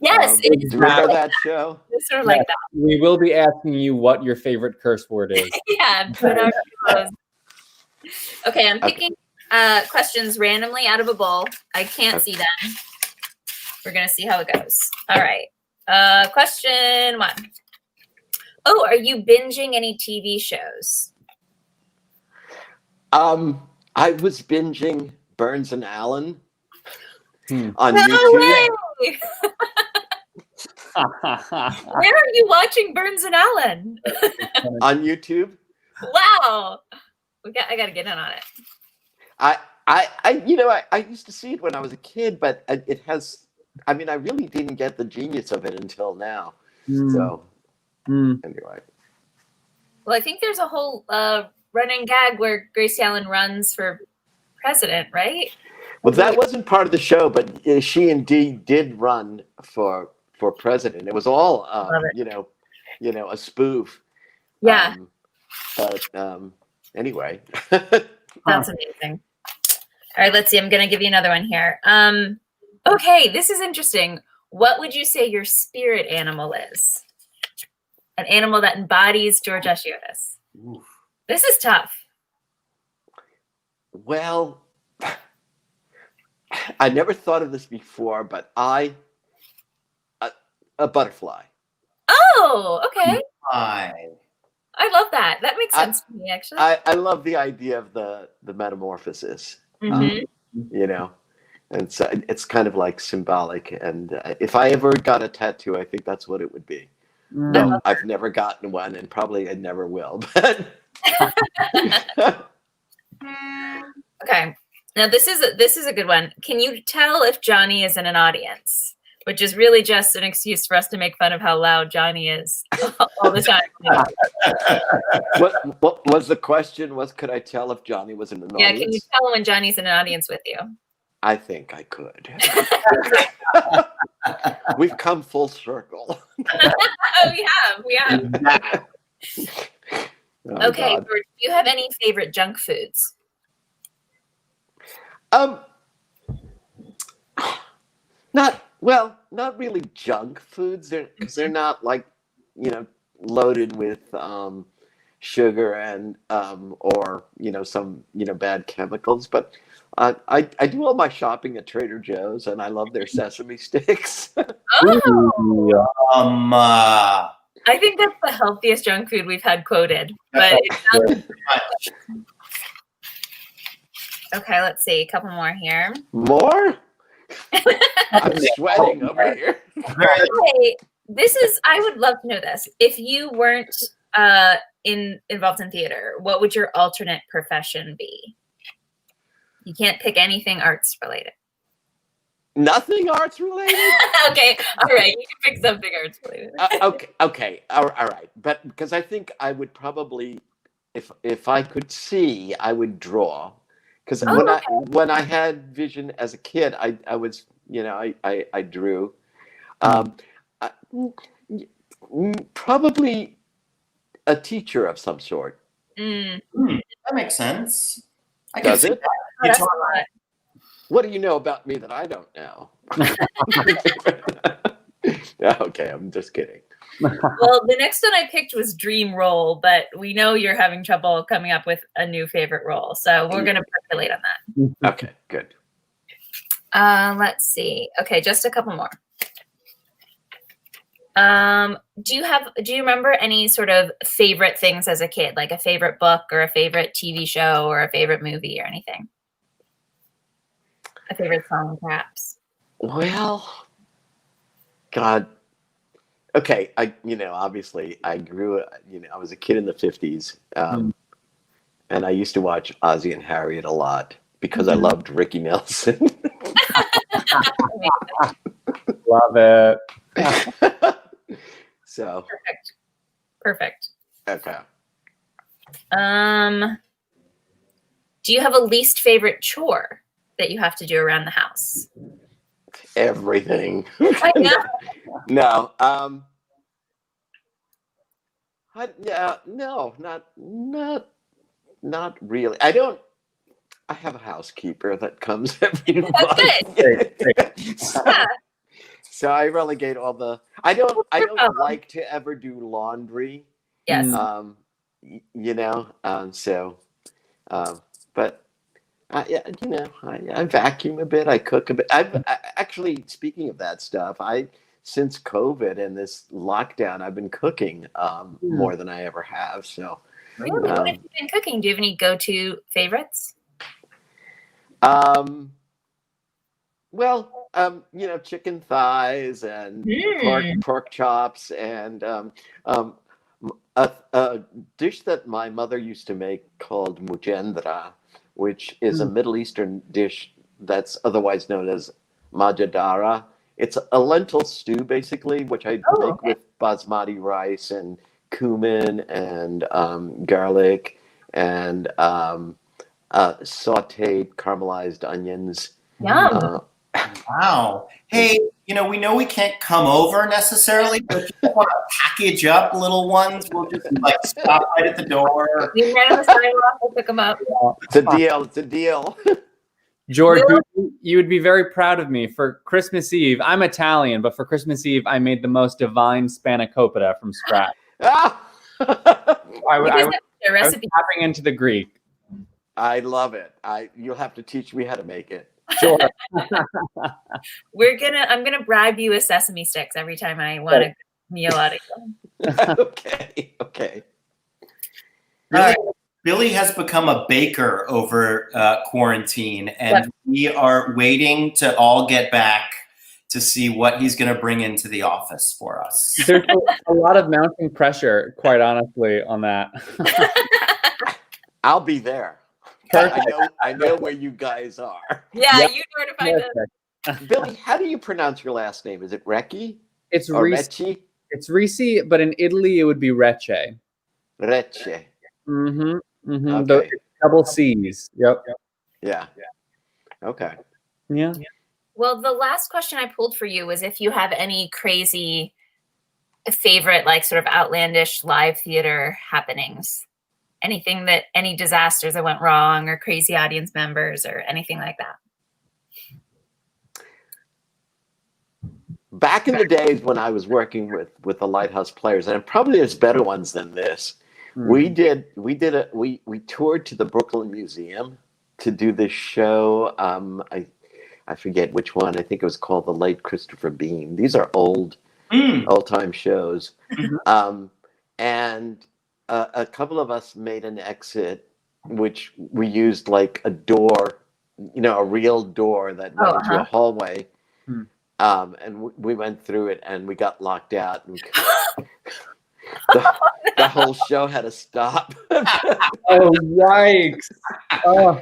Speaker 3: Yes.
Speaker 5: Do you remember that show?
Speaker 3: It's sort of like that.
Speaker 4: We will be asking you what your favorite curse word is.
Speaker 3: Yeah. Okay, I'm picking questions randomly out of a bowl. I can't see them. We're gonna see how it goes. All right. Question 1. Oh, are you binging any TV shows?
Speaker 5: I was binging Burns and Allen on
Speaker 3: No
Speaker 5: YouTube.
Speaker 3: way! Where are you watching Burns and Allen?
Speaker 5: On YouTube.
Speaker 3: Wow. I gotta get in on it.
Speaker 5: I used to see it when I was a kid, but it has. I mean, I really didn't get the genius of it until now. So anyway.
Speaker 3: Well, I think there's a whole running gag where Gracie Allen runs for president, right?
Speaker 5: Well, that wasn't part of the show, but she indeed did run for president. It was all a spoof.
Speaker 3: Yeah.
Speaker 5: But anyway.
Speaker 3: That's amazing. All right, let's see. I'm going to give you another one here. Okay, this is interesting. What would you say your spirit animal is? An animal that embodies George Ashiotis.
Speaker 2: Oof.
Speaker 3: This is tough.
Speaker 5: Well, I never thought of this before, but a butterfly.
Speaker 3: Oh, okay.
Speaker 2: Hi.
Speaker 3: I love that. That makes sense to me, actually.
Speaker 5: I love the idea of the metamorphosis. And so it's kind of like symbolic. And if I ever got a tattoo, I think that's what it would be. No, I've never gotten one, and probably I never will. But
Speaker 3: Okay. Now this is a good one. Can you tell if Johnny is in an audience? Which is really just an excuse for us to make fun of how loud Johnny is all the time.
Speaker 5: What was the question? Could I tell if Johnny was in an audience?
Speaker 3: Yeah, can you tell when Johnny's in an audience with you?
Speaker 5: I think I could. We've come full circle.
Speaker 3: Oh, we have.
Speaker 5: Oh,
Speaker 3: Okay,
Speaker 5: God.
Speaker 3: George, do you have any favorite junk foods?
Speaker 5: Not really junk foods. They're not like, loaded with sugar and or some bad chemicals. But I do all my shopping at Trader Joe's, and I love their sesame sticks.
Speaker 3: Oh, I think that's the healthiest junk food we've had quoted. But it sounds okay. Let's see, a couple more here.
Speaker 5: More? I'm sweating over here.
Speaker 3: Okay, I would love to know this. If you weren't involved in theater, what would your alternate profession be? You can't pick anything arts related.
Speaker 5: Nothing arts related?
Speaker 3: Okay, all right. You can pick something arts related.
Speaker 5: Okay, all right. But because I think I would probably, if I could see, I would draw. Because when I had vision as a kid, I was, I drew. Probably a teacher of some sort.
Speaker 2: That makes sense.
Speaker 5: Does it?
Speaker 3: That's a lot.
Speaker 5: What do you know about me that I don't know? Okay, I'm just kidding.
Speaker 3: Well, the next one I picked was dream role, but we know you're having trouble coming up with a new favorite role, so we're going to percolate on that.
Speaker 5: Okay, good.
Speaker 3: Let's see. Okay, just a couple more. Do you remember any sort of favorite things as a kid, like a favorite book or a favorite TV show or a favorite movie or anything? A favorite song, perhaps?
Speaker 5: Well, God. Okay, obviously I grew, I was a kid in the 50s, and I used to watch Ozzie and Harriet a lot because I loved Ricky Nelson.
Speaker 4: Love it.
Speaker 5: So
Speaker 3: Perfect.
Speaker 5: okay.
Speaker 3: Do you have a least favorite chore that you have to do around the house?
Speaker 5: Everything.
Speaker 3: I know.
Speaker 5: No. No, not really. I have a housekeeper that comes every month.
Speaker 3: Yeah.
Speaker 5: So I relegate all the. I don't like to ever do laundry.
Speaker 3: Yes.
Speaker 5: But I vacuum a bit. I cook a bit. Actually, speaking of that stuff, since COVID and this lockdown, I've been cooking more than I ever have. So,
Speaker 3: really, what have you been cooking? Do you have any go-to favorites?
Speaker 5: Well, chicken thighs and pork chops and a dish that my mother used to make called mujendra, which is a Middle Eastern dish that's otherwise known as majadara. It's a lentil stew, basically, which I make with basmati rice and cumin and garlic and sautéed caramelized onions.
Speaker 3: Yum.
Speaker 2: Wow. Hey, we know we can't come over necessarily, but if you want to package up little ones, we'll just stop right at the door.
Speaker 3: You ran on the sidewalk, we'll pick them up.
Speaker 5: It's a deal. It's a deal.
Speaker 4: George, you would be very proud of me. For Christmas Eve, I'm Italian, but for Christmas Eve, I made the most divine spanakopita from scratch. I was tapping into the Greek.
Speaker 5: I love it. You'll have to teach me how to make it.
Speaker 4: Sure.
Speaker 3: I'm gonna bribe you with sesame sticks every time I want a meal out of you.
Speaker 5: Okay.
Speaker 2: Billy has become a baker over quarantine, and we are waiting to all get back to see what he's going to bring into the office for us.
Speaker 4: There's a lot of mounting pressure, quite honestly, on that.
Speaker 5: I'll be there. I know where you guys are.
Speaker 3: Yeah, you know where to find us.
Speaker 5: Billy, how do you pronounce your last name? Is it Recchi?
Speaker 4: It's
Speaker 5: Recchi?
Speaker 4: It's Risi, but in Italy it would be Recce.
Speaker 5: Recce.
Speaker 4: Okay.
Speaker 5: Okay.
Speaker 4: Double C's. Yep.
Speaker 5: Yeah. Okay.
Speaker 4: Yeah.
Speaker 3: Well, the last question I pulled for you was if you have any crazy favorite, sort of outlandish live theater happenings. Any disasters that went wrong or crazy audience members or anything like that.
Speaker 5: Back in the days when I was working with the Lighthouse Players, and probably there's better ones than this, we toured to the Brooklyn Museum to do this show. I forget which one. I think it was called The Late Christopher Bean. These are old time shows. And a couple of us made an exit, which we used a door, a real door that went into a hallway. And we went through it and we got locked out. And the whole show had to stop.
Speaker 4: Oh, yikes.
Speaker 3: Oh,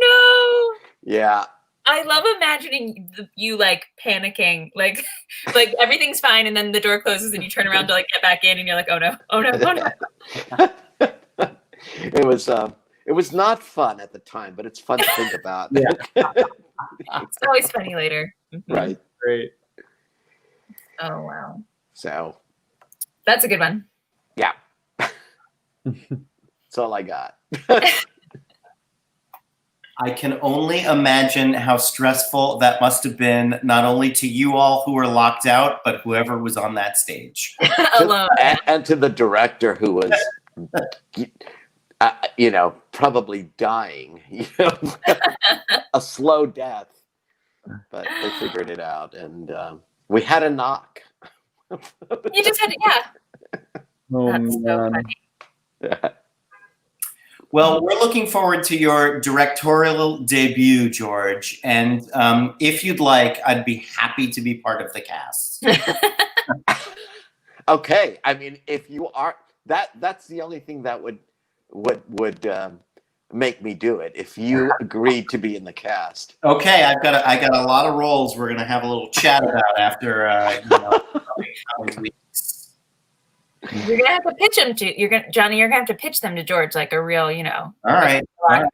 Speaker 3: no.
Speaker 5: Yeah.
Speaker 3: I love imagining you panicking, like everything's fine, and then the door closes, and you turn around to get back in, and you're like, oh no.
Speaker 5: It was not fun at the time, but it's fun to think about.
Speaker 4: Yeah.
Speaker 3: It's always funny later.
Speaker 5: Right.
Speaker 4: Great.
Speaker 3: Oh wow.
Speaker 5: So.
Speaker 3: That's a good one.
Speaker 5: Yeah. That's all I got.
Speaker 2: I can only imagine how stressful that must have been, not only to you all who were locked out, but whoever was on that stage.
Speaker 3: Alone.
Speaker 5: And to the director who was, probably dying, a slow death. But they figured it out, and we had a knock.
Speaker 3: You just had to, yeah.
Speaker 4: Oh,
Speaker 3: That's so funny.
Speaker 2: Well, we're looking forward to your directorial debut, George. And if you'd like, I'd be happy to be part of the cast.
Speaker 5: Okay, I mean, if you are that's the only thing that would make me do it. If you agreed to be in the cast.
Speaker 2: Okay, I got a lot of roles we're gonna have a little chat about after coming weeks.
Speaker 3: You're gonna have to pitch them to Johnny. You're gonna have to pitch them to George like a real,
Speaker 2: All right.
Speaker 3: You're gonna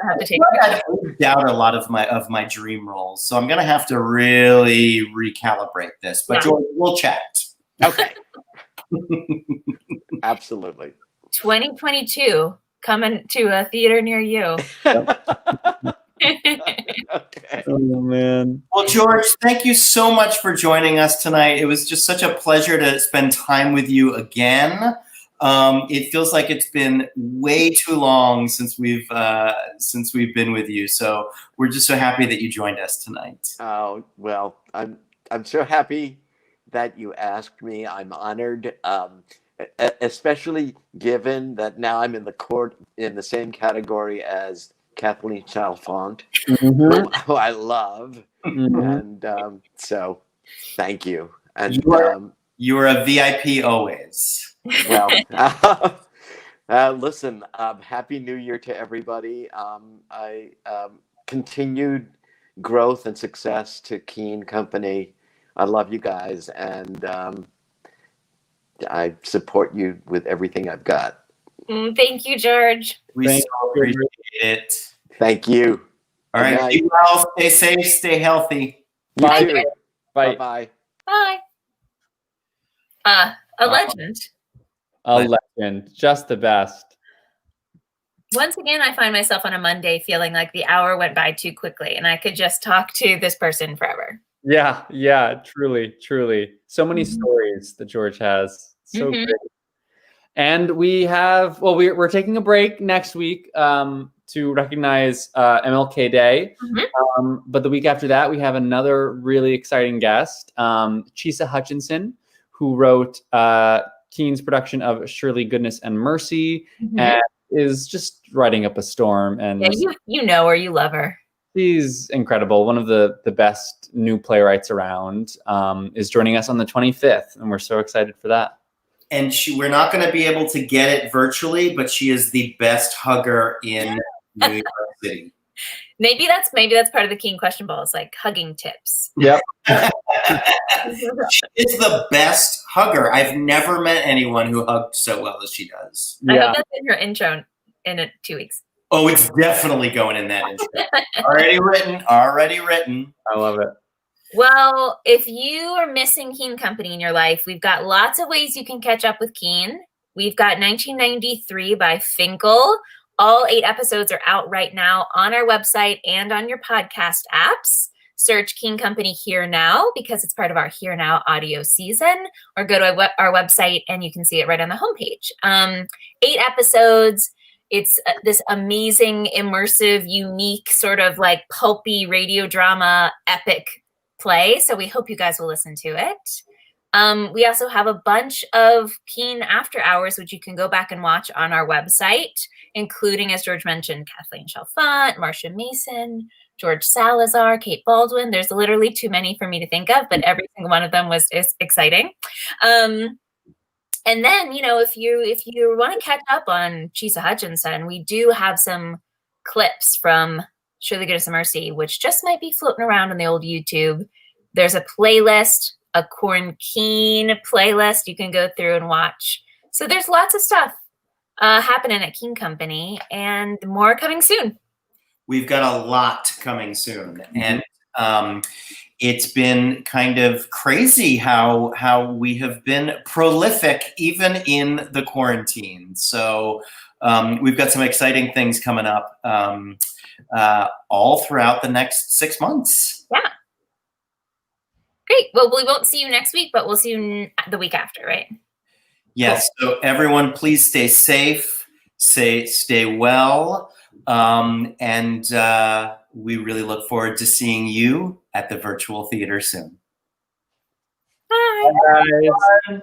Speaker 3: have to take.
Speaker 2: I've moved out a lot of my dream roles, so I'm gonna have to really recalibrate this. But George, we'll chat.
Speaker 5: Okay. Absolutely.
Speaker 3: 2022 coming to a theater near you.
Speaker 5: Okay.
Speaker 4: Oh man.
Speaker 2: Well, George, thank you so much for joining us tonight. It was just such a pleasure to spend time with you again. It feels like it's been way too long since we've been with you. So we're just so happy that you joined us tonight.
Speaker 5: Oh, well, I'm so happy that you asked me. I'm honored, especially given that now I'm in the same category as Kathleen Chalfant, who I love, and so thank you. And
Speaker 2: you are a VIP always.
Speaker 5: Well, listen. Happy New Year to everybody. I continued growth and success to Keen Company. I love you guys, and I support you with everything I've got.
Speaker 3: Thank you, George.
Speaker 2: We so appreciate it.
Speaker 5: Thank you.
Speaker 2: All right. Be well. Stay safe. Stay healthy.
Speaker 5: Bye.
Speaker 4: Bye.
Speaker 5: Bye.
Speaker 3: Bye. A legend.
Speaker 4: A legend. Just the best.
Speaker 3: Once again, I find myself on a Monday feeling like the hour went by too quickly and I could just talk to this person forever.
Speaker 4: Yeah, truly. So many stories that George has. So great. And we have, we're taking a break next week to recognize MLK Day. But the week after that, we have another really exciting guest, Chisa Hutchinson, who wrote Keen's production of Surely Goodness and Mercy, and is just writing up a storm. And
Speaker 3: yeah, you know her, you love her.
Speaker 4: She's incredible. One of the best new playwrights around, is joining us on the 25th, and we're so excited for that.
Speaker 2: And we're not going to be able to get it virtually, but she is the best hugger in New York City.
Speaker 3: Maybe that's part of the Keen Question Ball, is like hugging tips.
Speaker 4: Yep.
Speaker 2: She is the best hugger. I've never met anyone who hugged so well as she does.
Speaker 3: I hope that's in her intro in 2 weeks.
Speaker 2: Oh, it's definitely going in that intro. Already written.
Speaker 4: I love it.
Speaker 3: Well, if you are missing Keen Company in your life, we've got lots of ways you can catch up with Keen. We've got 1993 by Finkel. All 8 episodes are out right now on our website and on your podcast apps. Search Keen Company Here Now because it's part of our Here Now audio season, or go to our website and you can see it right on the homepage. 8 episodes. It's this amazing, immersive, unique, sort of like pulpy radio drama epic play. So we hope you guys will listen to it. We also have a bunch of Keen After Hours, which you can go back and watch on our website, including, as George mentioned, Kathleen Chalfant, Marcia Mason, George Salazar, Kate Baldwin. There's literally too many for me to think of, but every single one of them is exciting. And then, if you want to catch up on Chisa Hutchinson, we do have some clips from Surely Goodness and Mercy, which just might be floating around on the old YouTube. There's a playlist, a Quarantine playlist you can go through and watch. So there's lots of stuff happening at Keen Company, and more coming soon.
Speaker 2: We've got a lot coming soon. And it's been kind of crazy how we have been prolific even in the quarantine. So we've got some exciting things coming up all throughout the next 6 months.
Speaker 3: Yeah. Great. Well, we won't see you next week, but we'll see you the week after, right?
Speaker 2: Yes. So everyone, please stay safe, stay well, and we really look forward to seeing you at the virtual theater soon.
Speaker 3: Bye.
Speaker 4: Bye, guys.